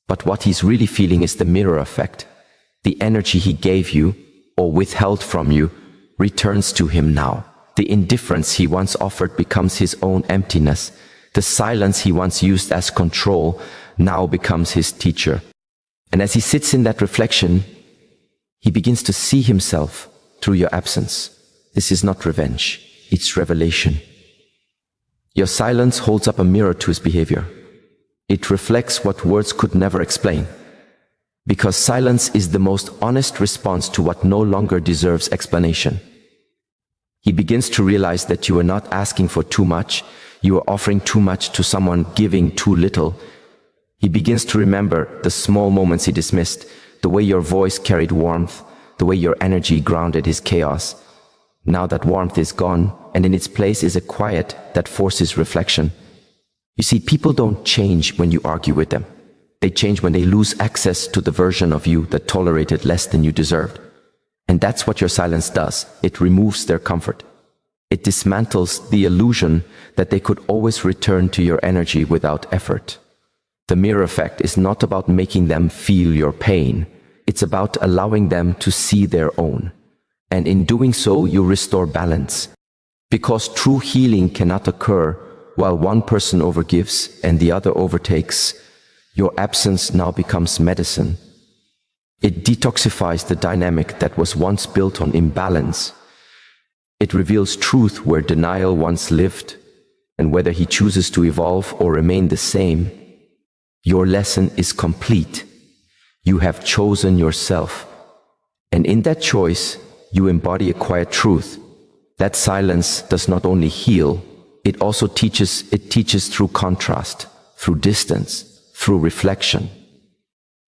But what he's really feeling is the mirror effect. The energy he gave you, or withheld from you, returns to him now. The indifference he once offered becomes his own emptiness. The silence he once used as control now becomes his teacher. And as he sits in that reflection, he begins to see himself through your absence. This is not revenge, it's revelation. Your silence holds up a mirror to his behavior. It reflects what words could never explain. Because silence is the most honest response to what no longer deserves explanation. He begins to realize that you are not asking for too much, you are offering too much to someone giving too little. He begins to remember the small moments he dismissed, the way your voice carried warmth, the way your energy grounded his chaos. Now that warmth is gone, and in its place is a quiet that forces reflection. You see, people don't change when you argue with them. They change when they lose access to the version of you that tolerated less than you deserved. And that's what your silence does. It removes their comfort. It dismantles the illusion that they could always return to your energy without effort. The mirror effect is not about making them feel your pain. It's about allowing them to see their own. And in doing so, you restore balance. Because true healing cannot occur while one person overgives and the other overtakes. Your absence now becomes medicine. It detoxifies the dynamic that was once built on imbalance. It reveals truth where denial once lived, and whether he chooses to evolve or remain the same, your lesson is complete. You have chosen yourself. And in that choice, you embody a quiet truth. That silence does not only heal, it also teaches through contrast, through distance, through reflection.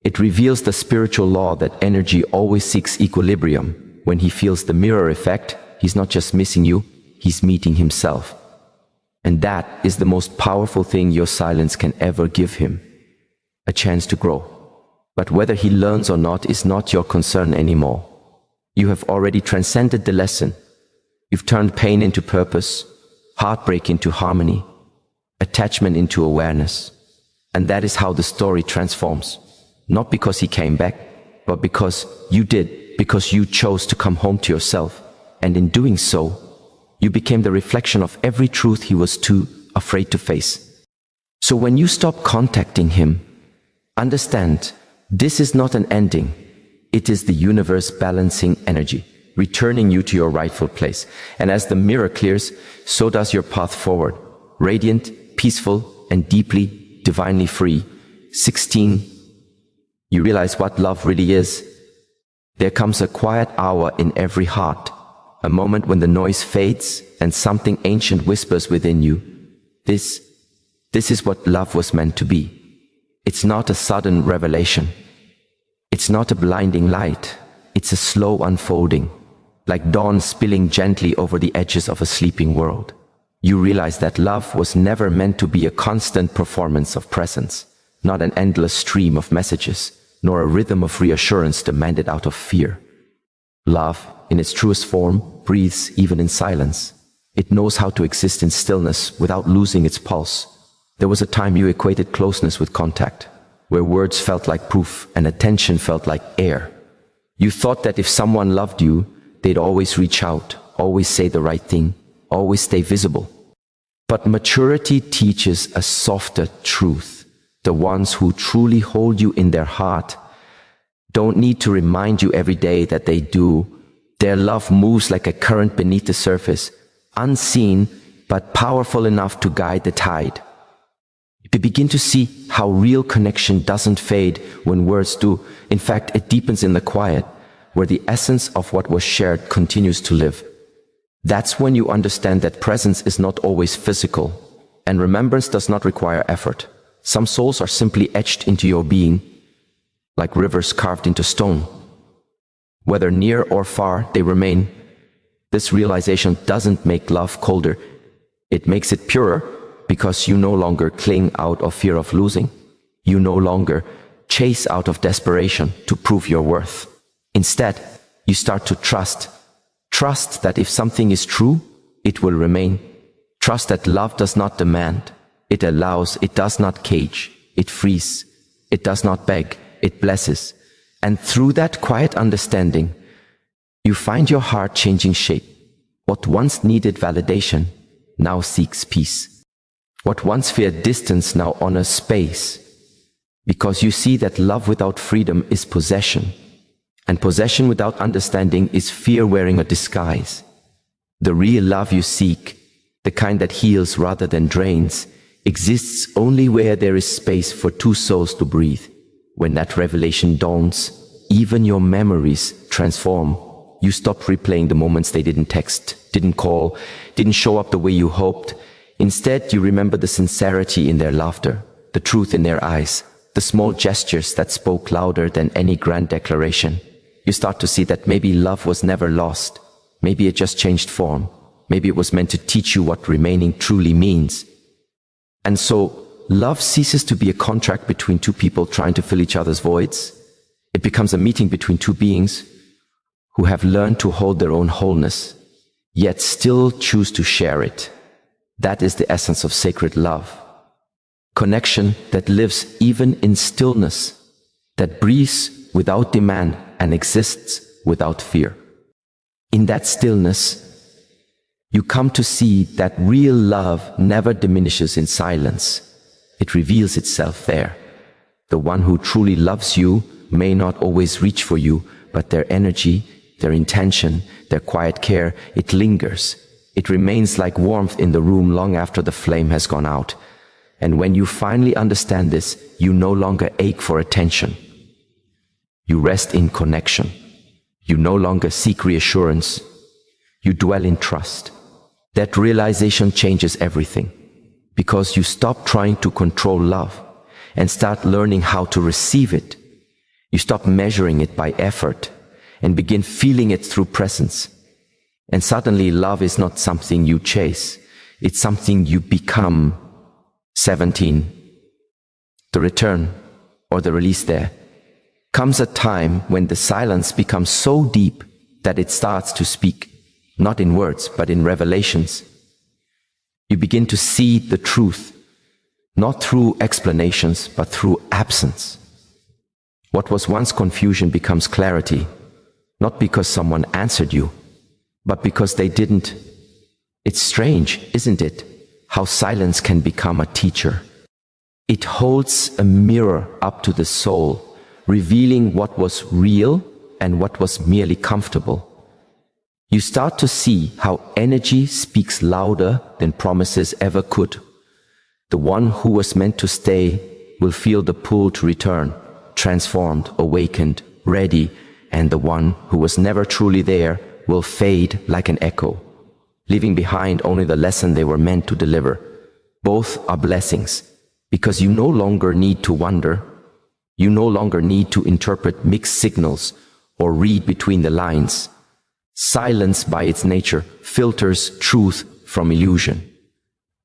It reveals the spiritual law that energy always seeks equilibrium. When he feels the mirror effect, he's not just missing you, he's meeting himself. And that is the most powerful thing your silence can ever give him, a chance to grow. But whether he learns or not is not your concern anymore. You have already transcended the lesson. You've turned pain into purpose, heartbreak into harmony, attachment into awareness. And that is how the story transforms. Not because he came back, but because you did, because you chose to come home to yourself. And in doing so, you became the reflection of every truth he was too afraid to face. So when you stop contacting him, understand, this is not an ending. It is the universe balancing energy, returning you to your rightful place. And as the mirror clears, so does your path forward, radiant, peaceful, and deeply, divinely free. 16. You realize what love really is. There comes a quiet hour in every heart, a moment when the noise fades and something ancient whispers within you. This is what love was meant to be. It's not a sudden revelation. It's not a blinding light. It's a slow unfolding, like dawn spilling gently over the edges of a sleeping world. You realize that love was never meant to be a constant performance of presence, not an endless stream of messages, nor a rhythm of reassurance demanded out of fear. Love, in its truest form, breathes even in silence. It knows how to exist in stillness without losing its pulse. There was a time you equated closeness with contact, where words felt like proof and attention felt like air. You thought that if someone loved you, they'd always reach out, always say the right thing, always stay visible. But maturity teaches a softer truth. The ones who truly hold you in their heart don't need to remind you every day that they do. Their love moves like a current beneath the surface, unseen but powerful enough to guide the tide. You begin to see how real connection doesn't fade when words do. In fact, it deepens in the quiet, where the essence of what was shared continues to live. That's when you understand that presence is not always physical, and remembrance does not require effort. Some souls are simply etched into your being, like rivers carved into stone. Whether near or far, they remain. This realization doesn't make love colder. It makes it purer, because you no longer cling out of fear of losing. You no longer chase out of desperation to prove your worth. Instead, you start to trust. Trust that if something is true, it will remain. Trust that love does not demand. It allows, it does not cage, it frees, it does not beg, it blesses. And through that quiet understanding, you find your heart changing shape. What once needed validation now seeks peace. What once feared distance now honors space. Because you see that love without freedom is possession, and possession without understanding is fear wearing a disguise. The real love you seek, the kind that heals rather than drains, exists only where there is space for two souls to breathe, When that revelation dawns, even your memories transform. You stop replaying the moments they didn't text, didn't call, didn't show up the way you hoped. Instead, you remember the sincerity in their laughter, the truth in their eyes, the small gestures that spoke louder than any grand declaration. You start to see that maybe love was never lost. Maybe it just changed form. Maybe it was meant to teach you what remaining truly means. And so, love ceases to be a contract between two people trying to fill each other's voids. It becomes a meeting between two beings who have learned to hold their own wholeness, yet still choose to share it. That is the essence of sacred love. Connection that lives even in stillness, that breathes without demand and exists without fear. In that stillness, you come to see that real love never diminishes in silence. It reveals itself there. The one who truly loves you may not always reach for you, but their energy, their intention, their quiet care, it lingers. It remains like warmth in the room long after the flame has gone out. And when you finally understand this, you no longer ache for attention. You rest in connection. You no longer seek reassurance. You dwell in trust. That realization changes everything, because you stop trying to control love and start learning how to receive it. You stop measuring it by effort and begin feeling it through presence. And suddenly love is not something you chase. It's something you become. 17. The return, or the release there, comes a time when the silence becomes so deep that it starts to speak, not in words, but in revelations. You begin to see the truth, not through explanations, but through absence. What was once confusion becomes clarity, not because someone answered you, but because they didn't. It's strange, isn't it, how silence can become a teacher. It holds a mirror up to the soul, revealing what was real and what was merely comfortable. You start to see how energy speaks louder than promises ever could. The one who was meant to stay will feel the pull to return, transformed, awakened, ready, and the one who was never truly there will fade like an echo, leaving behind only the lesson they were meant to deliver. Both are blessings, because you no longer need to wonder. You no longer need to interpret mixed signals or read between the lines. Silence, by its nature, filters truth from illusion.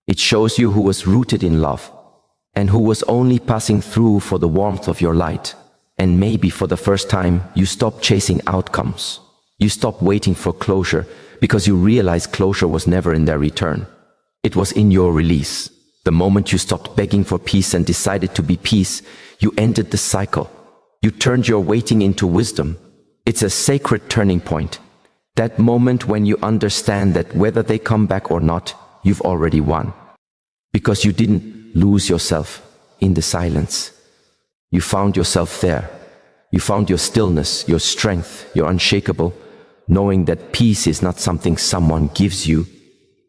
It shows you who was rooted in love and who was only passing through for the warmth of your light. And maybe for the first time, you stop chasing outcomes. You stop waiting for closure because you realize closure was never in their return. It was in your release. The moment you stopped begging for peace and decided to be peace, you ended the cycle. You turned your waiting into wisdom. It's a sacred turning point. That moment when you understand that whether they come back or not, you've already won. Because you didn't lose yourself in the silence. You found yourself there. You found your stillness, your strength, your unshakable, knowing that peace is not something someone gives you.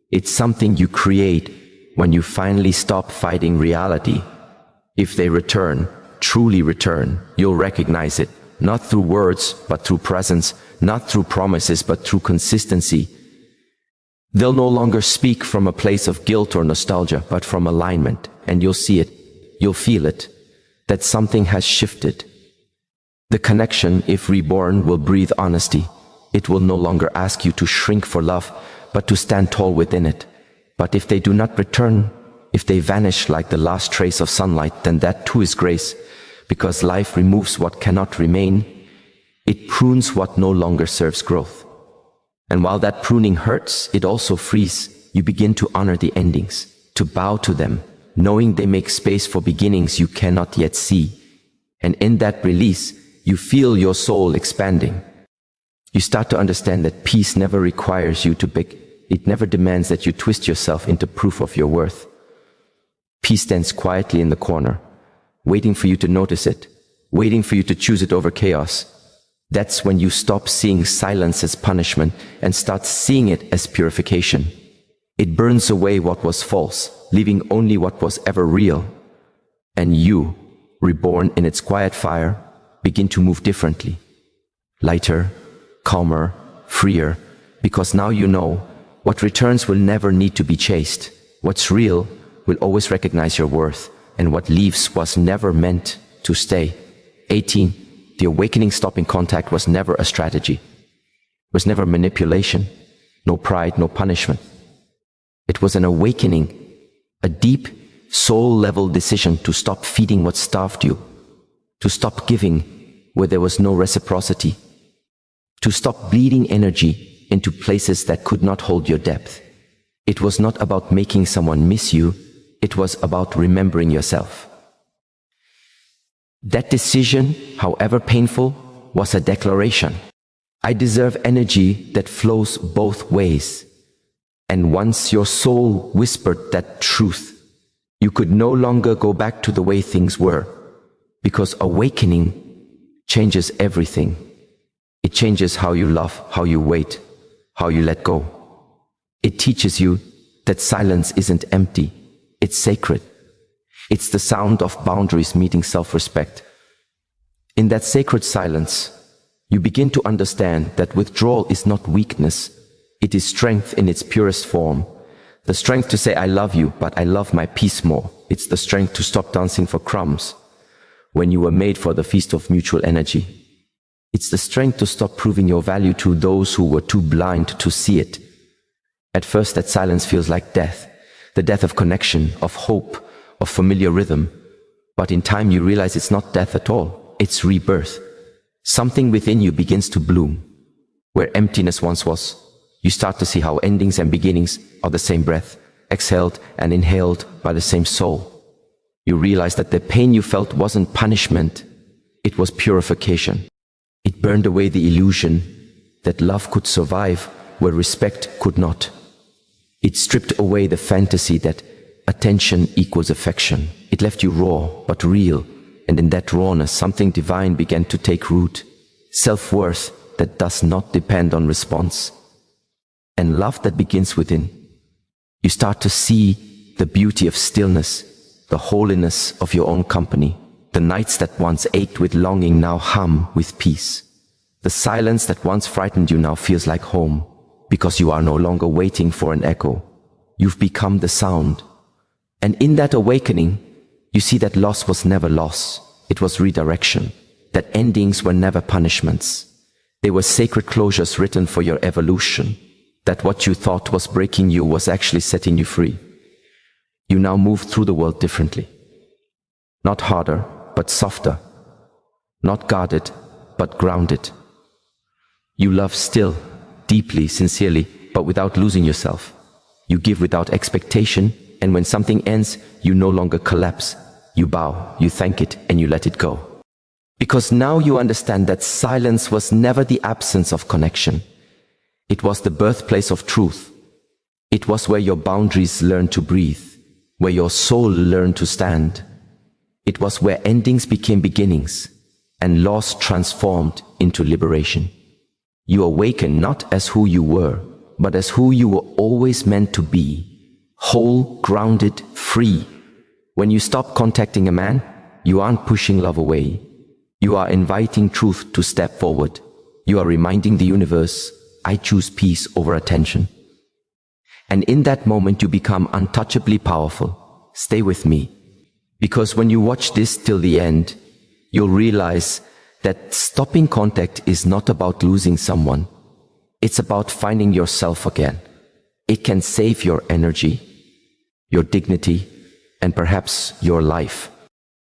It's something you create when you finally stop fighting reality. If they return, truly return, you'll recognize it, not through words, but through presence, not through promises, but through consistency. They'll no longer speak from a place of guilt or nostalgia, but from alignment, and you'll see it, you'll feel it, that something has shifted. The connection, if reborn, will breathe honesty. It will no longer ask you to shrink for love, but to stand tall within it. But if they do not return, if they vanish like the last trace of sunlight, then that too is grace, because life removes what cannot remain. It prunes what no longer serves growth. And while that pruning hurts, it also frees. You begin to honor the endings, to bow to them, knowing they make space for beginnings you cannot yet see. And in that release, you feel your soul expanding. You start to understand that peace never requires you to beg. It never demands that you twist yourself into proof of your worth. Peace stands quietly in the corner, waiting for you to notice it, waiting for you to choose it over chaos. That's when you stop seeing silence as punishment and start seeing it as purification. It burns away what was false, leaving only what was ever real. And you, reborn in its quiet fire, begin to move differently. Lighter, calmer, freer, because now you know what returns will never need to be chased. What's real will always recognize your worth, and what leaves was never meant to stay. 18. The awakening stopping contact was never a strategy. Was never manipulation, no pride, no punishment. It was an awakening, a deep, soul-level decision to stop feeding what starved you, to stop giving where there was no reciprocity, to stop bleeding energy into places that could not hold your depth. It was not about making someone miss you, it was about remembering yourself. That decision, however painful, was a declaration. I deserve energy that flows both ways. And once your soul whispered that truth, you could no longer go back to the way things were, because awakening changes everything. It changes how you love, how you wait, how you let go. It teaches you that silence isn't empty, it's sacred. It's the sound of boundaries meeting self-respect. In that sacred silence, you begin to understand that withdrawal is not weakness, it is strength in its purest form. The strength to say, I love you, but I love my peace more. It's the strength to stop dancing for crumbs when you were made for the feast of mutual energy. It's the strength to stop proving your value to those who were too blind to see it. At first, that silence feels like death, the death of connection, of hope, of familiar rhythm. But in time, you realize it's not death at all. It's rebirth. Something within you begins to bloom. Where emptiness once was, you start to see how endings and beginnings are the same breath, exhaled and inhaled by the same soul. You realize that the pain you felt wasn't punishment, it was purification. It burned away the illusion that love could survive where respect could not. It stripped away the fantasy that attention equals affection. It left you raw but real, and in that rawness something divine began to take root. Self-worth that does not depend on response, and love that begins within. You start to see the beauty of stillness, the holiness of your own company. The nights that once ached with longing now hum with peace. The silence that once frightened you now feels like home, because you are no longer waiting for an echo. You've become the sound. And in that awakening, you see that loss was never loss. It was redirection. That endings were never punishments. They were sacred closures written for your evolution. That what you thought was breaking you was actually setting you free. You now move through the world differently. Not harder, but softer. Not guarded, but grounded. You love still, deeply, sincerely, but without losing yourself. You give without expectation, and when something ends, you no longer collapse. You bow, you thank it, and you let it go. Because now you understand that silence was never the absence of connection. It was the birthplace of truth. It was where your boundaries learned to breathe, where your soul learned to stand. It was where endings became beginnings, and loss transformed into liberation. You awaken not as who you were, but as who you were always meant to be, whole, grounded, free. When you stop contacting a man, you aren't pushing love away. You are inviting truth to step forward. You are reminding the universe, I choose peace over attention. And in that moment you become untouchably powerful. Stay with me. Because when you watch this till the end, you'll realize that stopping contact is not about losing someone. It's about finding yourself again. It can save your energy, your dignity, and perhaps your life.